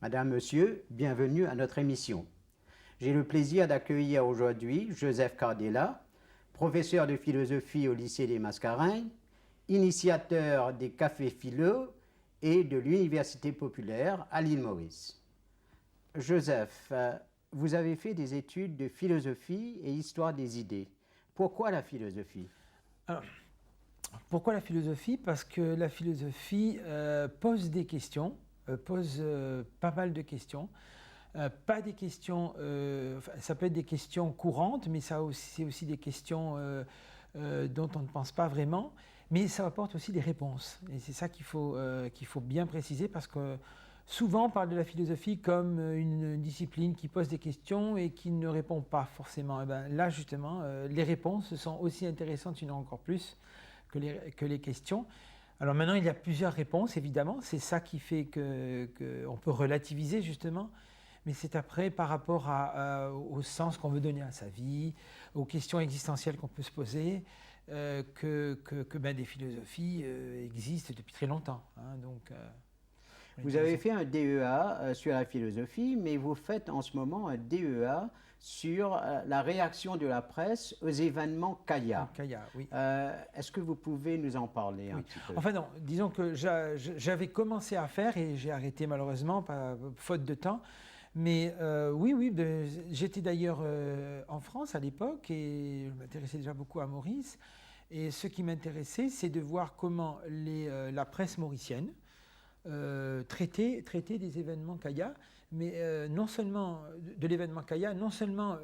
Madame, Monsieur, bienvenue à notre émission. J'ai le plaisir d'accueillir aujourd'hui Joseph Cardella, professeur de philosophie au lycée des Mascareignes, initiateur des Cafés Philo et de l'Université populaire à l'île Maurice. Joseph, vous avez fait des études de philosophie et histoire des idées. Pourquoi la philosophie? Alors, pourquoi la philosophie? Parce que la philosophie pose des questions, pose pas mal de questions. Pas des questions, ça peut être des questions courantes, mais c'est aussi des questions dont on ne pense pas vraiment, mais ça apporte aussi des réponses. Et c'est ça qu'il faut bien préciser, parce que souvent on parle de la philosophie comme une discipline qui pose des questions et qui ne répond pas forcément. Et ben là justement, les réponses sont aussi intéressantes, sinon encore plus, que les questions. Alors maintenant, il y a plusieurs réponses, évidemment, c'est ça qui fait qu'on peut relativiser justement. Mais c'est après par rapport au sens qu'on veut donner à sa vie, aux questions existentielles qu'on peut se poser, que des philosophies existent depuis très longtemps. Hein, vous avez fait un DEA sur la philosophie, mais vous faites en ce moment un DEA sur la réaction de la presse aux événements Kaya. Kaya, oui. Est-ce que vous pouvez nous en parler un petit peu? Enfin non, disons que j'avais commencé à faire et j'ai arrêté malheureusement, faute de temps. Mais oui, j'étais d'ailleurs en France à l'époque et je m'intéressais déjà beaucoup à Maurice. Et ce qui m'intéressait, c'est de voir comment la presse mauricienne traitait des événements Kaya, mais non seulement de l'événement Kaya, non seulement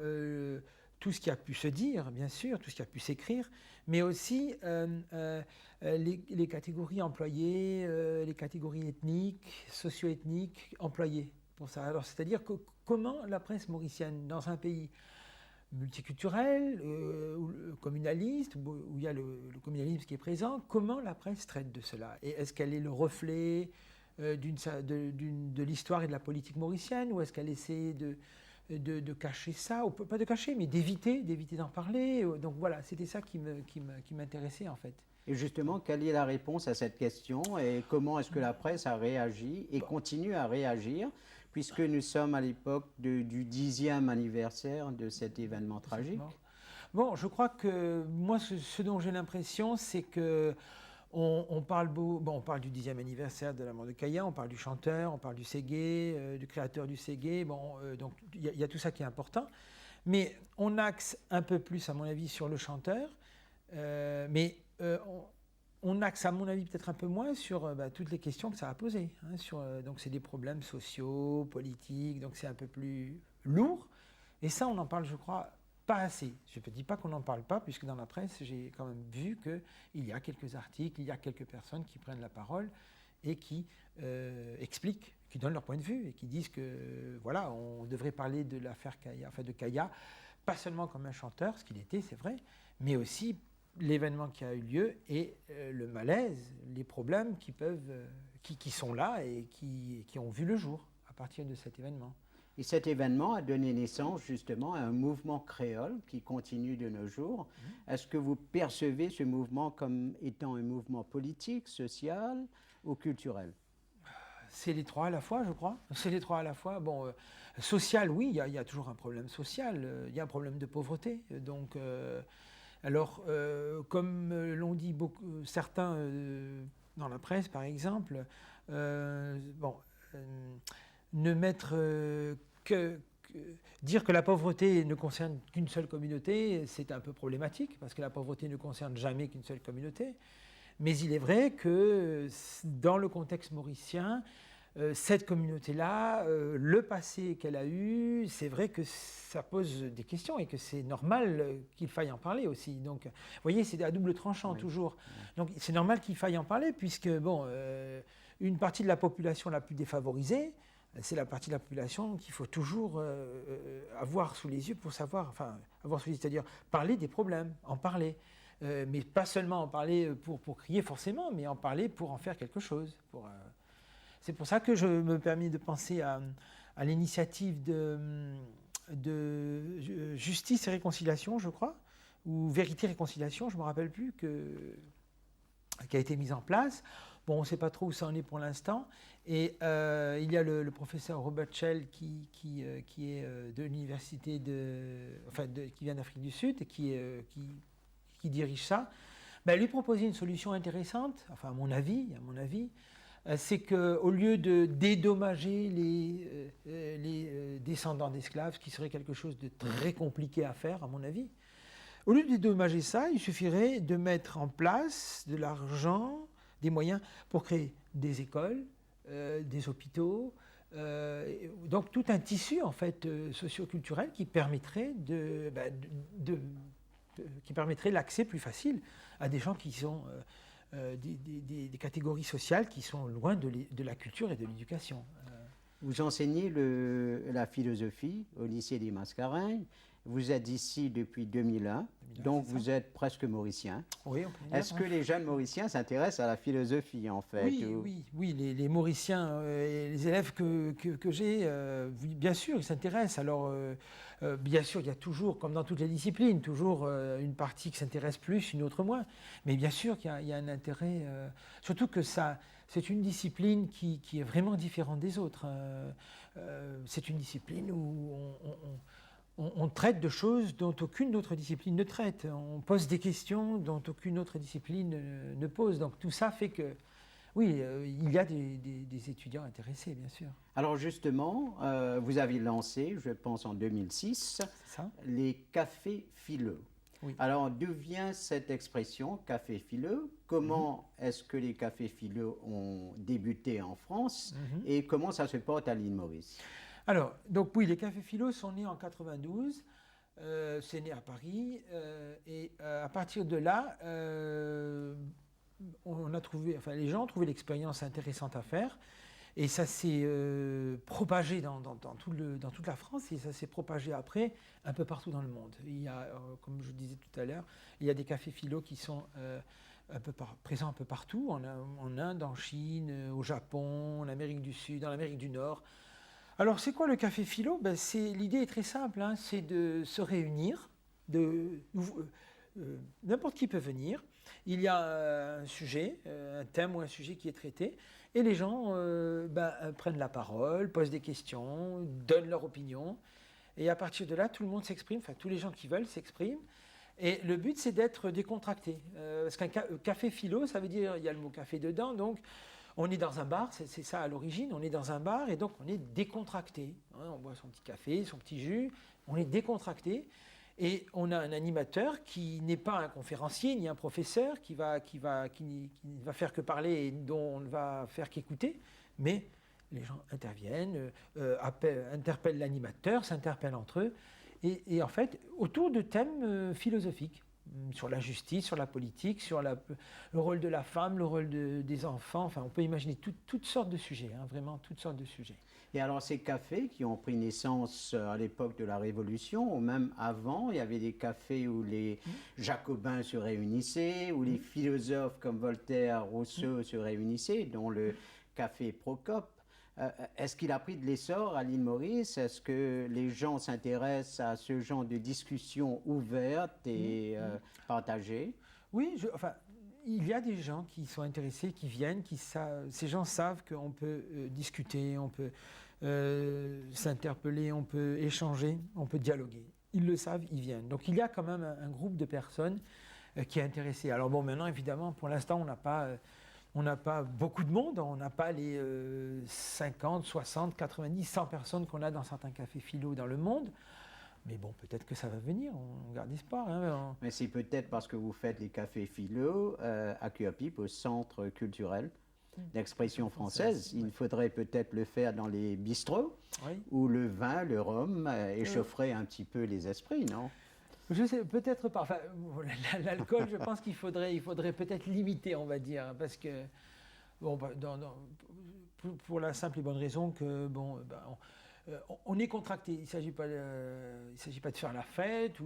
tout ce qui a pu se dire, bien sûr, tout ce qui a pu s'écrire, mais aussi les catégories employées, les catégories ethniques, socio-ethniques employées. Pour ça. Alors, c'est-à-dire comment la presse mauricienne, dans un pays multiculturel, communaliste, où il y a le communalisme qui est présent, comment la presse traite de cela? Et est-ce qu'elle est le reflet de l'histoire et de la politique mauricienne, ou est-ce qu'elle essaie de cacher ça, ou pas de cacher, mais d'éviter d'en parler? Donc voilà, c'était ça qui m'intéressait en fait. Et justement, quelle est la réponse à cette question et comment est-ce que la presse a réagi et continue à réagir, puisque nous sommes à l'époque du 10e anniversaire de cet événement tragique? Bon, je crois que moi, ce dont j'ai l'impression, c'est que on parle du 10e anniversaire de la mort de Kaya, on parle du chanteur, on parle du Ségué, du créateur du Ségué, donc il y a tout ça qui est important, mais on axe un peu plus, à mon avis, sur le chanteur, mais on axe, à mon avis, peut-être un peu moins sur toutes les questions que ça a posées. Hein, donc c'est des problèmes sociaux, politiques, donc c'est un peu plus lourd. Et ça, on en parle, je crois, pas assez. Je ne dis pas qu'on n'en parle pas, puisque dans la presse, j'ai quand même vu qu'il y a quelques articles, il y a quelques personnes qui prennent la parole et qui expliquent, qui donnent leur point de vue et qui disent que voilà, on devrait parler de l'affaire Kaya, enfin de Kaya, pas seulement comme un chanteur, ce qu'il était, c'est vrai, mais aussi l'événement qui a eu lieu et le malaise, les problèmes qui sont là et qui ont vu le jour à partir de cet événement. Et cet événement a donné naissance justement à un mouvement créole qui continue de nos jours. Est-ce que vous percevez ce mouvement comme étant un mouvement politique, social ou culturel? C'est les trois à la fois, je crois. C'est les trois à la fois. Bon, social, oui, il y a toujours un problème social. Il y a un problème de pauvreté. Donc, alors, comme l'ont dit certains dans la presse, par exemple, ne mettre dire que la pauvreté ne concerne qu'une seule communauté, c'est un peu problématique, parce que la pauvreté ne concerne jamais qu'une seule communauté. Mais il est vrai que dans le contexte mauricien, cette communauté-là, le passé qu'elle a eu, c'est vrai que ça pose des questions et que c'est normal qu'il faille en parler aussi. Donc, vous voyez, c'est à double tranchant toujours. Donc, c'est normal qu'il faille en parler puisque, une partie de la population la plus défavorisée, c'est la partie de la population qu'il faut toujours avoir sous les yeux pour savoir, enfin, avoir sous les yeux, c'est-à-dire parler des problèmes, en parler. mais pas seulement en parler pour crier forcément, mais en parler pour en faire quelque chose. C'est pour ça que je me permets de penser à l'initiative de Justice et Réconciliation, je crois, ou Vérité et Réconciliation, je ne me rappelle plus, qui a été mise en place. Bon, on ne sait pas trop où ça en est pour l'instant. Et il y a le professeur Robert Shell qui est de l'université qui vient d'Afrique du Sud et qui dirige ça. Ben, lui proposer une solution intéressante, enfin à mon avis, c'est qu'au lieu de dédommager les descendants d'esclaves, ce qui serait quelque chose de très compliqué à faire, à mon avis, au lieu de dédommager ça, il suffirait de mettre en place de l'argent, des moyens pour créer des écoles, des hôpitaux, donc tout un tissu en fait socio-culturel qui permettrait l'accès plus facile à des gens qui sont des catégories sociales qui sont loin de la culture et de l'éducation. Vous enseignez la philosophie au lycée des Mascareignes. Vous êtes ici depuis 2001, donc vous êtes presque mauricien. Oui, on peut dire. Est-ce que les jeunes mauriciens s'intéressent à la philosophie, en fait? Oui, les mauriciens et les élèves que j'ai, bien sûr, ils s'intéressent. Alors, bien sûr, il y a toujours, comme dans toutes les disciplines, toujours une partie qui s'intéresse plus, une autre moins. Mais bien sûr qu'il y a un intérêt, surtout que c'est une discipline qui est vraiment différente des autres. C'est une discipline où on traite de choses dont aucune autre discipline ne traite. On pose des questions dont aucune autre discipline ne pose. Donc tout ça fait que, oui, il y a des étudiants intéressés, bien sûr. Alors justement, vous avez lancé, je pense en 2006, les cafés philo. Oui. Alors d'où vient cette expression, café philo? Comment est-ce que les cafés philo ont débuté en France et comment ça se porte à l'île Maurice? Alors, donc oui, les cafés philo sont nés en 92, c'est né à Paris, et à partir de là, les gens ont trouvé l'expérience intéressante à faire, et ça s'est propagé dans toute la France, et ça s'est propagé après un peu partout dans le monde. Il y a, comme je disais tout à l'heure, il y a des cafés philo qui sont présents un peu partout, en Inde, en Chine, au Japon, en Amérique du Sud, en Amérique du Nord. Alors, c'est quoi le café philo? L'idée est très simple, hein, c'est de se réunir, n'importe qui peut venir. Il y a un sujet, un thème ou un sujet qui est traité, et les gens prennent la parole, posent des questions, donnent leur opinion, et à partir de là, tout le monde s'exprime, enfin tous les gens qui veulent s'expriment. Et le but, c'est d'être décontracté. Parce qu'un café philo, ça veut dire, il y a le mot café dedans, donc on est dans un bar, c'est ça à l'origine, on est dans un bar et donc on est décontracté. Hein, on boit son petit café, son petit jus, on est décontracté et on a un animateur qui n'est pas un conférencier ni un professeur qui ne va faire que parler et dont on ne va faire qu'écouter, mais les gens interviennent, interpellent l'animateur, s'interpellent entre eux et en fait autour de thèmes philosophiques. Sur la justice, sur la politique, sur le rôle de la femme, le rôle des enfants. Enfin, on peut imaginer toutes sortes de sujets, hein, vraiment toutes sortes de sujets. Et alors, ces cafés qui ont pris naissance à l'époque de la Révolution, ou même avant, il y avait des cafés où les jacobins se réunissaient, où les philosophes comme Voltaire, Rousseau se réunissaient, dont le café Procope. Est-ce qu'il a pris de l'essor à l'île Maurice? Est-ce que les gens s'intéressent à ce genre de discussion ouverte et partagée? Oui, il y a des gens qui sont intéressés, qui viennent, ces gens savent qu'on peut discuter, on peut s'interpeller, on peut échanger, on peut dialoguer. Ils le savent, ils viennent. Donc il y a quand même un groupe de personnes qui est intéressé. Alors bon, maintenant, évidemment, pour l'instant, on n'a pas beaucoup de monde, on n'a pas les 50, 60, 90, 100 personnes qu'on a dans certains cafés philo dans le monde. Mais bon, peut-être que ça va venir, on garde espoir. Hein. Mais c'est peut-être parce que vous faites les cafés philo à Cuapip, au Centre culturel d'expression française. Il faudrait peut-être le faire dans les bistrots, où le vin, le rhum échaufferait un petit peu les esprits, non? Je sais, peut-être pas. Enfin, l'alcool, je pense qu'il faudrait peut-être limiter, on va dire, parce que, bon, pour la simple et bonne raison que, bon, on est contracté. Il ne s'agit pas de faire la fête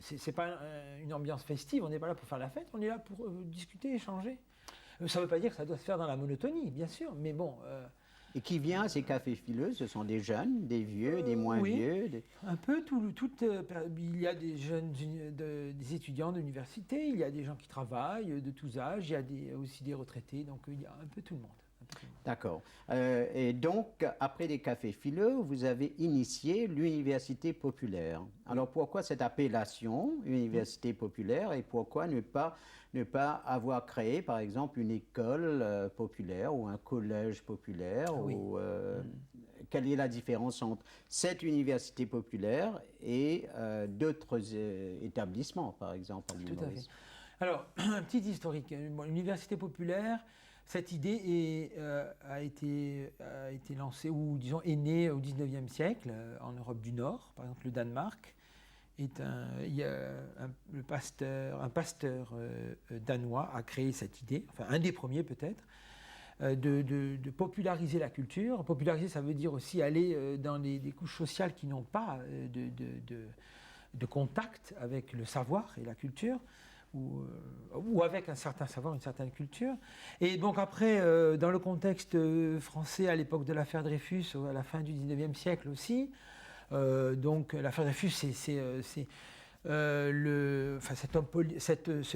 c'est pas une ambiance festive. On n'est pas là pour faire la fête. On est là pour discuter, échanger. Ça ne veut pas dire que ça doit se faire dans la monotonie, bien sûr. Mais bon. Et qui vient à ces cafés phileux? Ce sont des jeunes, des vieux, des moins oui, vieux un peu. Il y a des jeunes, des étudiants d'université. Il y a des gens qui travaillent de tous âges. Il y a aussi des retraités. Donc il y a un peu tout le monde. D'accord. Et donc, après les cafés phileux, vous avez initié l'université populaire. Alors, pourquoi cette appellation, université populaire, et pourquoi ne pas avoir créé, par exemple, une école populaire ou un collège populaire Oui. Quelle est la différence entre cette université populaire et d'autres établissements, par exemple, à l'île Tout à Maurice? fait. Alors, un petit historique. L'université populaire, cette idée a été lancée, ou disons est née au XIXe siècle, en Europe du Nord. Par exemple, le Danemark un pasteur danois a créé cette idée, enfin un des premiers peut-être, de populariser la culture. Populariser, ça veut dire aussi aller dans des couches sociales qui n'ont pas de contact avec le savoir et la culture. Ou avec un certain savoir, une certaine culture. Et donc après, dans le contexte français, à l'époque de l'affaire Dreyfus, à la fin du XIXe siècle aussi, donc l'affaire Dreyfus, c'est ce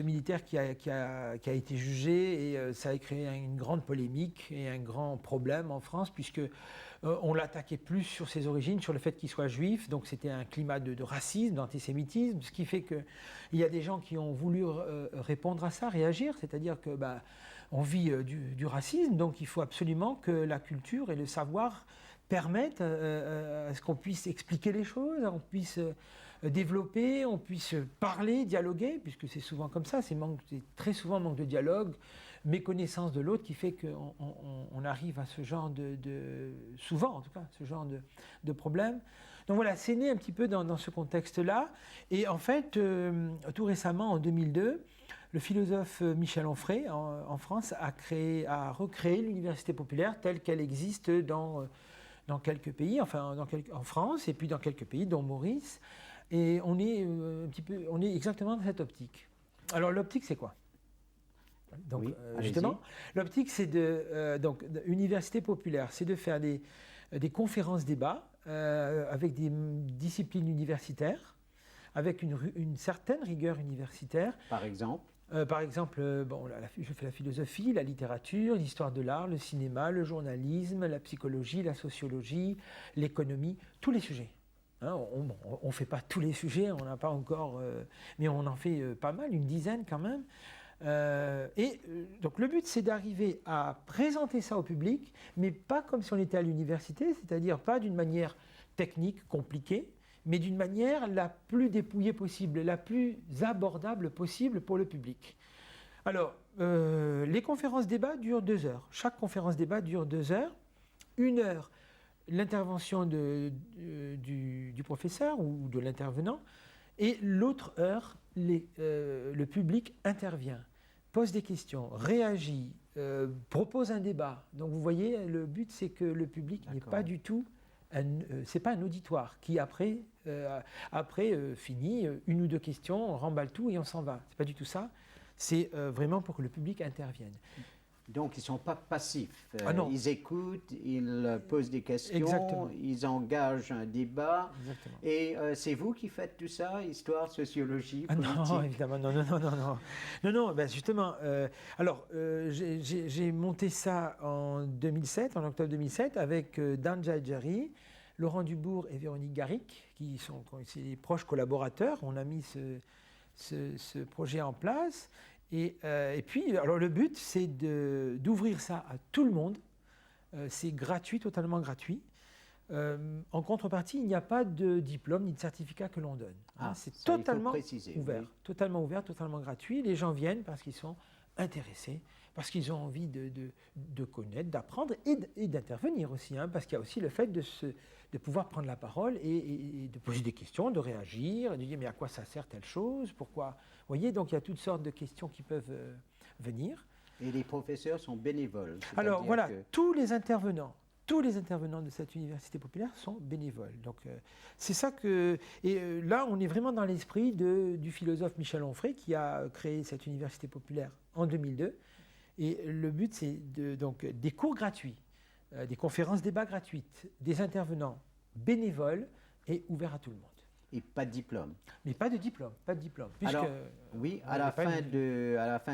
militaire qui a été jugé, et ça a créé une grande polémique et un grand problème en France, puisque on l'attaquait plus sur ses origines, sur le fait qu'il soit juif. Donc c'était un climat de racisme, d'antisémitisme, ce qui fait qu'il y a des gens qui ont voulu répondre à ça, réagir, c'est-à-dire que on vit du racisme, donc il faut absolument que la culture et le savoir permettent à ce qu'on puisse expliquer les choses, on puisse développer, on puisse parler, dialoguer, puisque c'est souvent comme ça, c'est très souvent manque de dialogue, méconnaissance de l'autre qui fait qu'on arrive à ce genre souvent en tout cas, ce genre de problème. Donc voilà, c'est né un petit peu dans ce contexte-là. Et en fait, tout récemment, en 2002, le philosophe Michel Onfray, en France, a recréé l'université populaire telle qu'elle existe dans quelques pays, enfin en France, et puis dans quelques pays, dont Maurice. Et on est exactement dans cette optique. Alors l'optique, c'est quoi? Donc, oui, justement, l'optique, c'est donc université populaire, c'est de faire des conférences-débats avec des disciplines universitaires, avec une certaine rigueur universitaire. Par exemple? Je fais la philosophie, la littérature, l'histoire de l'art, le cinéma, le journalisme, la psychologie, la sociologie, l'économie, tous les sujets. Hein, on ne fait pas tous les sujets, on n'a pas encore, mais on en fait pas mal, une dizaine quand même. Donc le but, c'est d'arriver à présenter ça au public, mais pas comme si on était à l'université, c'est-à-dire pas d'une manière technique, compliquée, mais d'une manière la plus dépouillée possible, la plus abordable possible pour le public. Alors, les conférences-débats durent 2 heures. Chaque conférence-débat dure 2 heures. 1 heure, l'intervention du professeur ou de l'intervenant, et l'autre heure, le public intervient, pose des questions, réagit, propose un débat. Donc vous voyez, le but, c'est que le public n'est pas du tout... c'est pas un auditoire qui après finit 1 ou 2 questions, on remballe tout et on s'en va. C'est pas du tout ça. C'est vraiment pour que le public intervienne. Donc ils ne sont pas passifs. Non. Ils écoutent, ils posent des questions, Exactement. Ils engagent un débat. Exactement. Et c'est vous qui faites tout ça, histoire, sociologie, politique? Non, évidemment, non. Ben justement, j'ai monté ça en 2007, en octobre 2007, avec Dan Djadjari, Laurent Dubourg et Véronique Garrick, qui sont des proches collaborateurs. On a mis ce projet en place. Et puis, alors le but, c'est d'ouvrir ça à tout le monde. C'est gratuit, totalement gratuit. En contrepartie, il n'y a pas de diplôme ni de certificat que l'on donne. C'est totalement ouvert, totalement ouvert, totalement gratuit. Les gens viennent parce qu'ils sont intéressés, parce qu'ils ont envie de connaître, d'apprendre et d'intervenir aussi, parce qu'il y a aussi le fait de pouvoir prendre la parole et de poser des questions, de réagir, de dire mais à quoi ça sert telle chose, pourquoi. Vous voyez, donc il y a toutes sortes de questions qui peuvent venir. Et les professeurs sont bénévoles. Alors voilà, tous les intervenants tous les intervenants de cette université populaire sont bénévoles. Donc c'est ça que... Et là, on est vraiment dans l'esprit du philosophe Michel Onfray qui a créé cette université populaire en 2002. Et le but, c'est donc des cours gratuits, des conférences débats gratuites, des intervenants bénévoles et ouverts à tout le monde. Et pas de diplôme. Mais pas de diplôme, pas de diplôme. Alors, oui, à la fin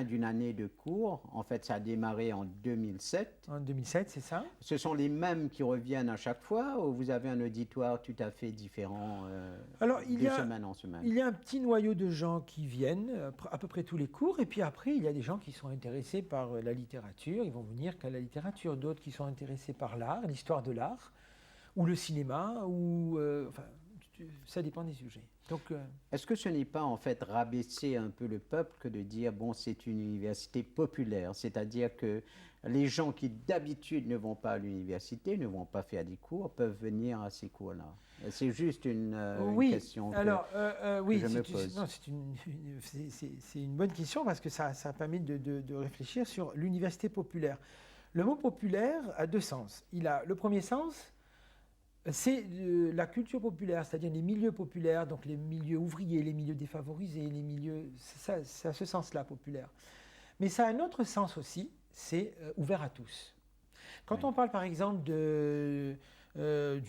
d'une année de cours, en fait, ça a démarré en 2007. En 2007, c'est ça. Ce sont les mêmes qui reviennent à chaque fois ou vous avez un auditoire tout à fait différent Alors, de semaine en semaine? Il y a un petit noyau de gens qui viennent à peu près tous les cours. Et puis après, il y a des gens qui sont intéressés par la littérature. Ils vont venir qu'à la littérature. D'autres qui sont intéressés par l'art, l'histoire de l'art, ou le cinéma, ou... enfin, ça dépend des sujets. Donc, est-ce que ce n'est pas en fait rabaisser un peu le peuple que de dire bon c'est une université populaire, c'est-à-dire que les gens qui d'habitude ne vont pas à l'université, ne vont pas faire des cours, peuvent venir à ces cours-là? C'est juste une question que je me pose. C'est une bonne question parce que ça permet de réfléchir sur l'université populaire. Le mot populaire a deux sens. Il a le premier sens, c'est la culture populaire, c'est-à-dire les milieux populaires, donc les milieux ouvriers, les milieux défavorisés, les milieux... C'est à ce sens-là, populaire. Mais ça a un autre sens aussi, c'est ouvert à tous. Quand on parle par exemple du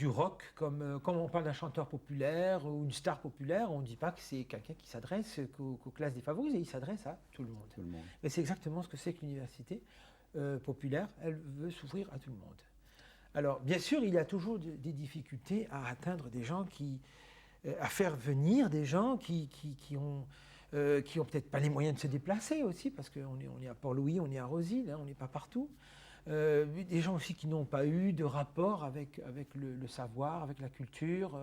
rock, comme on parle d'un chanteur populaire ou une star populaire, on ne dit pas que c'est quelqu'un qui s'adresse qu'aux classes défavorisées, il s'adresse à tout le monde. Tout le monde. Et c'est exactement ce que c'est que l'université populaire, elle veut s'ouvrir à tout le monde. Alors, bien sûr, il y a toujours des difficultés à atteindre des gens à faire venir des gens qui ont peut-être pas les moyens de se déplacer aussi, parce qu'on est à Port-Louis, on est à Rosille, hein, on n'est pas partout. Des gens aussi qui n'ont pas eu de rapport avec le savoir, avec la culture,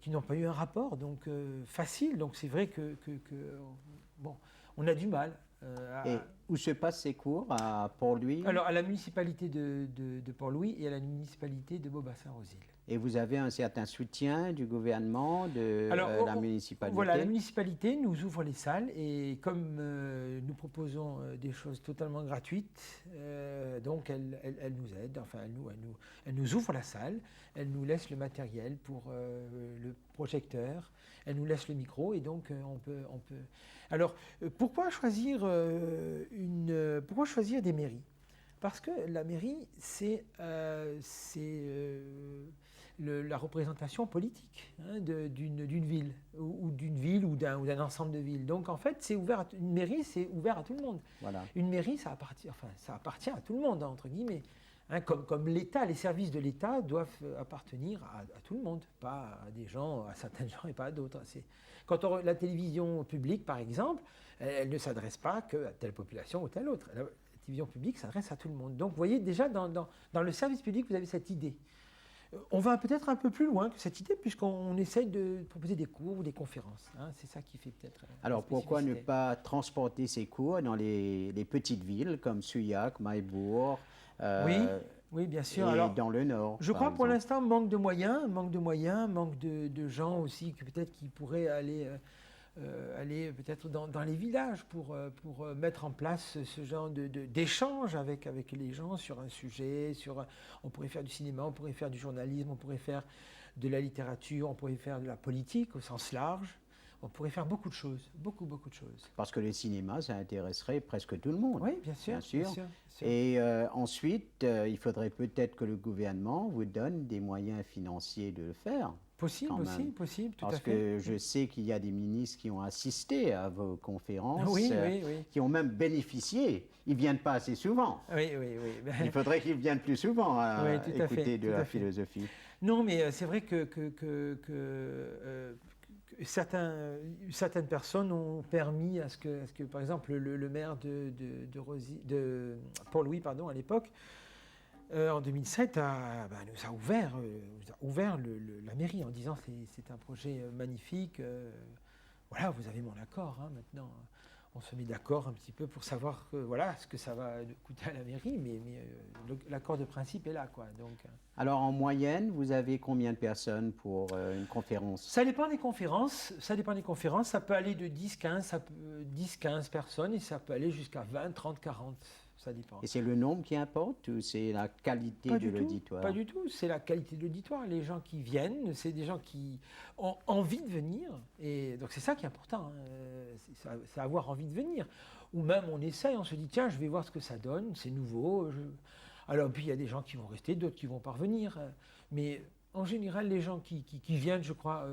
qui n'ont pas eu un rapport donc facile. Donc c'est vrai que bon, on a du mal. Et où se passent ces cours? À Port-Louis? Alors, à la municipalité de Port-Louis et à la municipalité de Beaubassin-Rosille. Et vous avez un certain soutien du gouvernement, de la municipalité? Voilà, la municipalité nous ouvre les salles et comme nous proposons des choses totalement gratuites, donc elle nous aide, enfin elle nous ouvre la salle, elle nous laisse le matériel pour le projecteur, elle nous laisse le micro et donc on peut... Alors, pourquoi choisir des mairies? Parce que la mairie, c'est la représentation politique d'une ville, ou d'un ensemble de villes. Donc en fait, c'est ouvert une mairie, c'est ouvert à tout le monde. Voilà. Une mairie, ça appartient à tout le monde, entre guillemets. Hein, comme l'État, les services de l'État doivent appartenir à tout le monde, pas à des gens, à certains gens et pas à d'autres. Quand la télévision publique, par exemple, elle ne s'adresse pas qu'à telle population ou telle autre. La télévision publique s'adresse à tout le monde. Donc vous voyez, déjà, dans le service public, vous avez cette idée. On va peut-être un peu plus loin que cette idée, puisqu'on essaye de proposer des cours ou des conférences. Hein, c'est ça qui fait peut-être... Alors pourquoi ne pas transporter ces cours dans les petites villes comme Souillac, Maillebourg, oui, bien sûr. Et alors, dans le Nord. Je crois pour l'instant manque de moyens, manque de gens aussi qui pourraient aller peut-être dans les villages pour mettre en place ce genre d'échange avec les gens sur un sujet. On pourrait faire du cinéma, on pourrait faire du journalisme, on pourrait faire de la littérature, on pourrait faire de la politique au sens large. On pourrait faire beaucoup de choses, beaucoup de choses. Parce que le cinéma, ça intéresserait presque tout le monde. Oui, bien sûr. Et ensuite, il faudrait peut-être que le gouvernement vous donne des moyens financiers de le faire. Possible, tout à fait. Parce que je sais qu'il y a des ministres qui ont assisté à vos conférences, oui. qui ont même bénéficié. Ils ne viennent pas assez souvent. Oui. Il faudrait qu'ils viennent plus souvent à écouter de la philosophie. Non, mais c'est vrai que certaines personnes ont permis à ce que par exemple, le maire de Port-Louis, à l'époque, en 2007, nous a ouvert la mairie en disant c'est un projet magnifique. Voilà, vous avez mon accord. Hein, maintenant, on se met d'accord un petit peu pour savoir ce que ça va coûter à la mairie, mais l'accord de principe est là, quoi. Donc, alors, en moyenne, vous avez combien de personnes pour une conférence? Ça dépend des conférences. Ça peut aller de 10-15 personnes et ça peut aller jusqu'à 20, 30, 40. ça dépend. Et c'est le nombre qui importe ou c'est la qualité de l'auditoire? Pas du tout, c'est la qualité de l'auditoire. Les gens qui viennent, c'est des gens qui ont envie de venir. Et donc c'est ça qui est important, hein. C'est avoir envie de venir. Ou même on essaye, on se dit tiens, je vais voir ce que ça donne, c'est nouveau. Alors puis il y a des gens qui vont rester, d'autres qui vont parvenir. Mais en général, les gens qui viennent, je crois,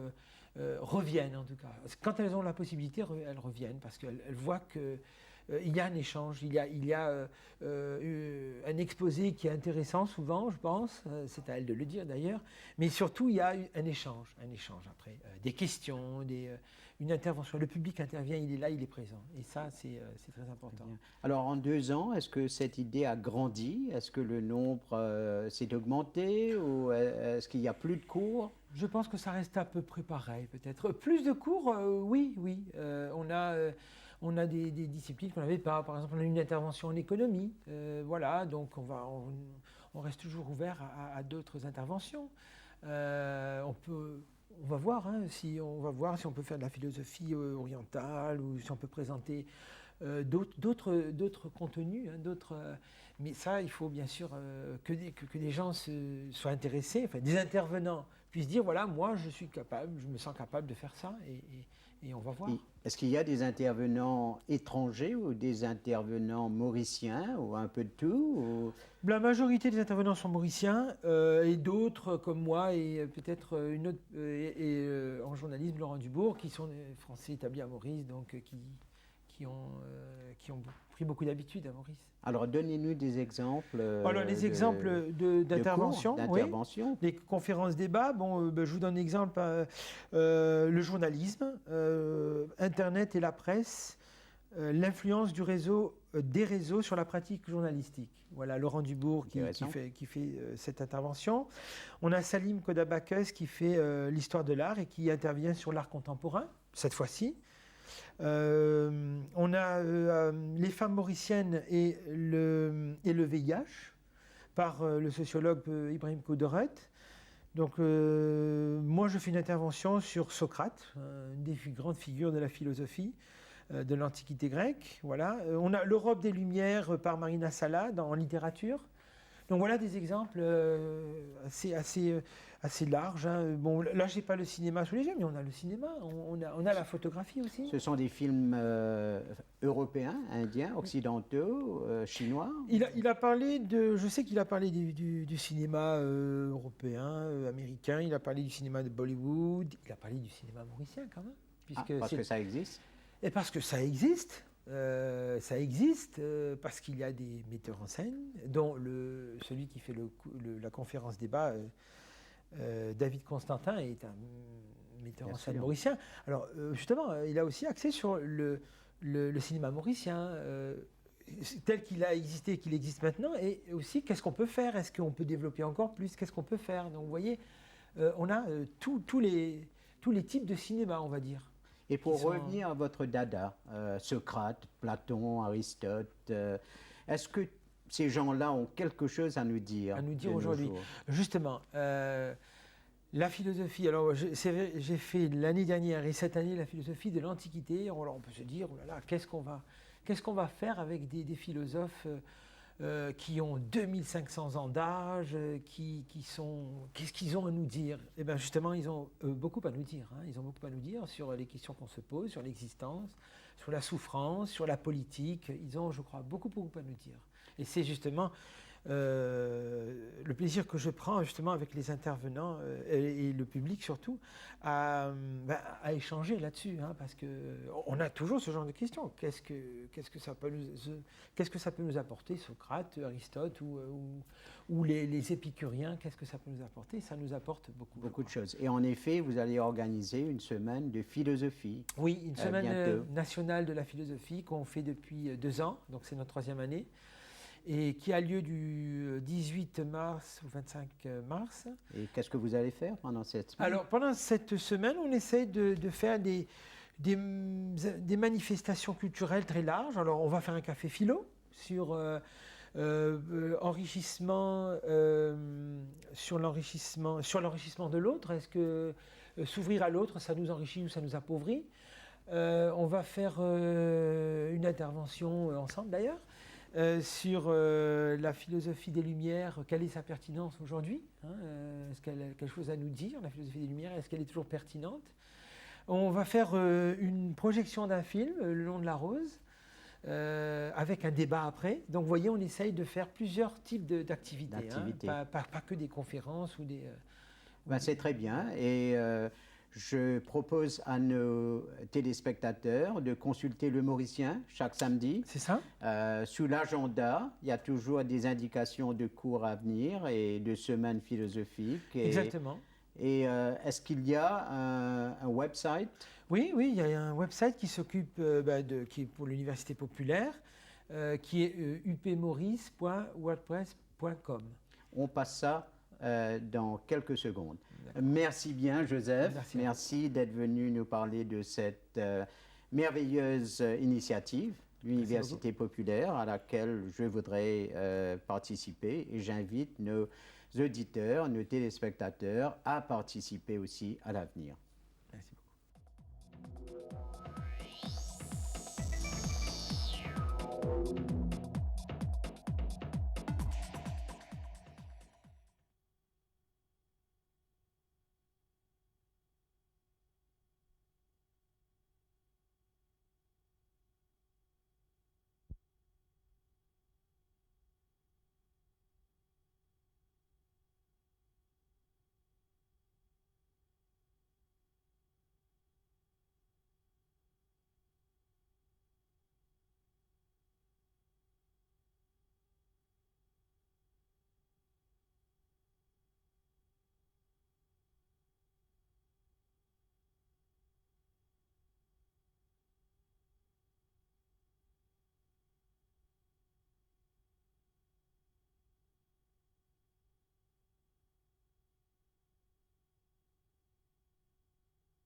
reviennent en tout cas. Quand elles ont la possibilité, elles reviennent parce qu'elles voient que il y a un échange, il y a un exposé qui est intéressant souvent, je pense, c'est à elle de le dire d'ailleurs, mais surtout il y a un échange après, des questions, une intervention. Le public intervient, il est là, il est présent. Et ça, c'est très important. Alors en 2 ans, est-ce que cette idée a grandi? Est-ce que le nombre s'est augmenté ou est-ce qu'il y a plus de cours? Je pense que ça reste à peu près pareil, peut-être. Plus de cours, oui. On a des disciplines qu'on n'avait pas. Par exemple, on a une intervention en économie. Voilà, donc on reste toujours ouvert à d'autres interventions. On va voir, hein, si on peut faire de la philosophie orientale ou si on peut présenter d'autres contenus, hein, mais ça, il faut bien sûr que des gens soient intéressés, enfin, des intervenants puissent dire voilà, moi je me sens capable de faire ça et on va voir. Est-ce qu'il y a des intervenants étrangers ou des intervenants mauriciens ou un peu de tout La majorité des intervenants sont mauriciens et d'autres comme moi et peut-être une autre en journalisme Laurent Dubourg qui sont des Français établis à Maurice donc qui ont pris beaucoup d'habitude à Maurice. Alors donnez-nous des exemples. Alors les exemples d'intervention, oui. Les conférences débats. Bon, je vous donne un exemple. Le journalisme, Internet et la presse, l'influence des réseaux sur la pratique journalistique. Voilà, Laurent Dubourg qui fait cette intervention. On a Salim Kodabakes qui fait l'histoire de l'art et qui intervient sur l'art contemporain, cette fois-ci. On a les femmes mauriciennes et le VIH par le sociologue Ibrahim Kouderet. Donc moi je fais une intervention sur Socrate, une des grandes figures de la philosophie de l'Antiquité grecque. Voilà. On a l'Europe des Lumières par Marina Sala en littérature. Donc voilà des exemples assez larges. Hein. Bon, là, je n'ai pas le cinéma sous les yeux, mais on a le cinéma, on a la photographie aussi. Ce sont des films européens, indiens, occidentaux, chinois. Il a parlé je sais qu'il a parlé du cinéma européen, américain, il a parlé du cinéma de Bollywood, il a parlé du cinéma mauricien quand même. Parce que ça existe. Et parce que ça existe. Parce qu'il y a des metteurs en scène, dont celui qui fait la conférence débat, David Constantin, est un metteur en scène mauricien. Alors justement, il a aussi axé sur le cinéma mauricien, tel qu'il a existé, qu'il existe maintenant, et aussi qu'est-ce qu'on peut faire, est-ce qu'on peut développer encore plus, qu'est-ce qu'on peut faire. Donc vous voyez, on a tous les types de cinéma, on va dire. Et pour revenir à votre dada, Socrate, Platon, Aristote, est-ce que ces gens-là ont quelque chose à nous dire aujourd'hui? Justement, la philosophie, alors j'ai fait l'année dernière et cette année la philosophie de l'Antiquité. Alors on peut se dire, oh là là, qu'est-ce qu'on va faire avec des philosophes qui ont 2500 ans d'âge, qu'est-ce qu'ils ont à nous dire? Eh bien justement, ils ont beaucoup à nous dire. Hein. Ils ont beaucoup à nous dire sur les questions qu'on se pose, sur l'existence, sur la souffrance, sur la politique. Ils ont, je crois, beaucoup à nous dire. Et c'est justement le plaisir que je prends justement avec les intervenants et le public surtout à échanger là-dessus, hein, parce qu'on a toujours ce genre de questions. Qu'est-ce que ça peut nous apporter, Socrate, Aristote ou les épicuriens, qu'est-ce que ça peut nous apporter? Ça nous apporte beaucoup de choses. Et en effet, vous allez organiser une semaine de philosophie. Oui, une semaine nationale de la philosophie qu'on fait depuis 2 ans, donc c'est notre 3e année. Et qui a lieu du 18 mars au 25 mars. Et qu'est-ce que vous allez faire pendant cette semaine? Alors, pendant cette semaine, on essaie de faire des manifestations culturelles très larges. Alors, on va faire un café philo sur enrichissement, sur l'enrichissement de l'autre. Est-ce que s'ouvrir à l'autre, ça nous enrichit ou ça nous appauvrit? On va faire une intervention ensemble, d'ailleurs. sur la philosophie des Lumières, quelle est sa pertinence aujourd'hui, hein, est-ce qu'elle a quelque chose à nous dire, la philosophie des Lumières, est-ce qu'elle est toujours pertinente? On va faire une projection d'un film, Le long de la rose, avec un débat après. Donc vous voyez, on essaye de faire plusieurs types d'activités, hein, pas que des conférences ou des... Ben, c'est très bien et je propose à nos téléspectateurs de consulter Le Mauricien chaque samedi. C'est ça? Sous l'agenda, il y a toujours des indications de cours à venir et de semaines philosophiques. Exactement. Et est-ce qu'il y a un website? Oui, il y a un website qui s'occupe, qui est pour l'Université populaire, qui est upmaurice.wordpress.com. On passe ça dans quelques secondes. Merci bien, Joseph. Merci d'être venu nous parler de cette merveilleuse initiative, l'Université populaire, à laquelle je voudrais participer. Et j'invite nos auditeurs, nos téléspectateurs à participer aussi à l'avenir. Merci beaucoup.